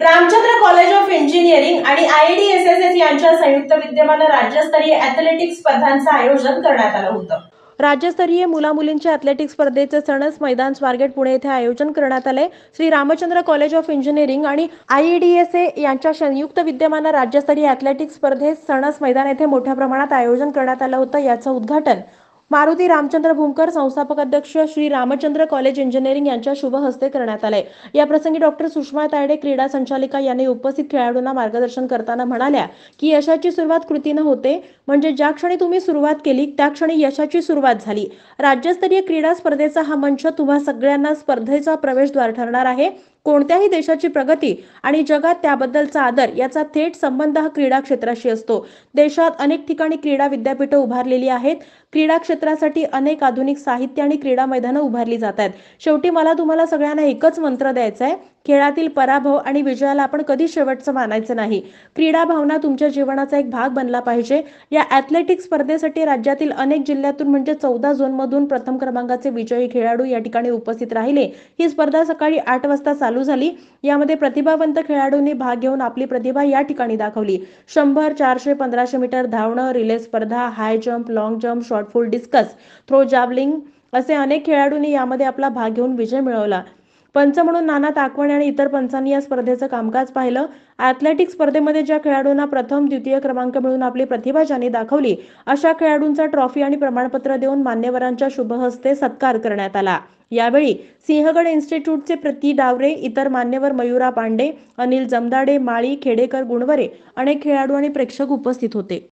Ramchandra college of engineering आणि IDSSS यांच्या संयुक्त विद्यमाने राज्यस्तरीय ॲथलेटिक्स स्पर्धांचं आयोजन करण्यात आलं होतं। राज्यस्तरीय मुला-मुलींच्या ॲथलेटिक्स स्पर्धेचे सणस मैदान स्वारगेट पुणे येथे आयोजन करण्यात आले। Shri Ramchandra college of engineering आणि IDSSS यांच्या संयुक्त विद्यमाने राज्यस्तरीय ॲथलेटिक्स स्पर्धेत सणस मैदान येथे मोठ्या प्रमाणात आयोजन करण्यात आलं होतं। याचं उद्घाटन मारुती रामचंद्र भूमकर, संस्थापक अध्यक्ष श्री रामचंद्र कॉलेज इंजिनिअरिंग यांच्या शुभ हस्ते करण्यात आले। या प्रसंगी डॉक्टर सुषमा तायडे, क्रीडा संचालिका यांनी उपस्थित खेळाडूंना मार्गदर्शन करताना म्हणाल्या की यशाची सुरुवात कृतीने होते, म्हणजे ज्या क्षणी तुम्ही सुरुवात केली त्या क्षणी यशाची सुरुवात झाली। राज्यस्तरीय क्रीडा स्पर्धेचा हा मंच तुम्हा सगळ्यांना स्पर्धेचा प्रवेशद्वार ठरणार आहे। कोणत्याही देशाची प्रगती आणि जगात त्याबद्दलचा आदर याचा थेट संबंध हा क्रीडा क्षेत्राशी असतो। देशात अनेक ठिकाणी क्रीडा विद्यापीठे उभारलेली आहेत। क्रीडा क्षेत्रासाठी अनेक आधुनिक साहित्य आणि क्रीडा मैदाने उभारली जात आहेत। शेवटी मला तुम्हाला सगळ्यांना एकच मंत्र द्यायचा आहे, खेळातील पराभव आणि विजयाला आपण कधी शेवटचं मानायचं नाही। क्रीडा भावना तुमच्या जीवनाचा एक भाग बनला पाहिजे। या ॲथलेटिक्स स्पर्धेसाठी राज्यातील अनेक जिल्ह्यातून म्हणजे 14 झोनमधून प्रथम क्रमांकाचे विजयी खेळाडू या ठिकाणी उपस्थित राहिले। ही स्पर्धा सकाळी 8 वाजता चालू झाली। यामध्ये प्रतिभावंत खेळाडूंनी भाग घेऊन आपली प्रतिभा या ठिकाणी दाखवली। 100, 400, 1500 मीटर धावणं, रिले स्पर्धा, high jump, long jump, shot put discus throw, javelin असे अनेक खेळाडूंनी यामध्ये आपला भाग घेऊन विजय मिळवला। पंच म्हणून नाना ताकवणे आणि इतर पंचांनी या स्पर्धेचं कामकाज पाहिलं। ॲथलेटिक्स स्पर्धेमध्ये ज्या खेळाडूंना प्रथम, द्वितीय क्रमांक मिळून आपली प्रतिभा ज्यांनी दाखवली अशा खेळाडूंचा ट्रॉफी आणि प्रमाणपत्र देऊन मान्यवरांच्या शुभ हस्ते सत्कार करण्यात आला। यावेळी सिंहगड इन्स्टिट्यूटचे प्रति डावरे, इतर मान्यवर मयुरा पांडे, अनिल जमदाडे, माळी, खेडेकर, गुणवरे अनेक खेळाडू आणि प्रेक्षक उपस्थित होते।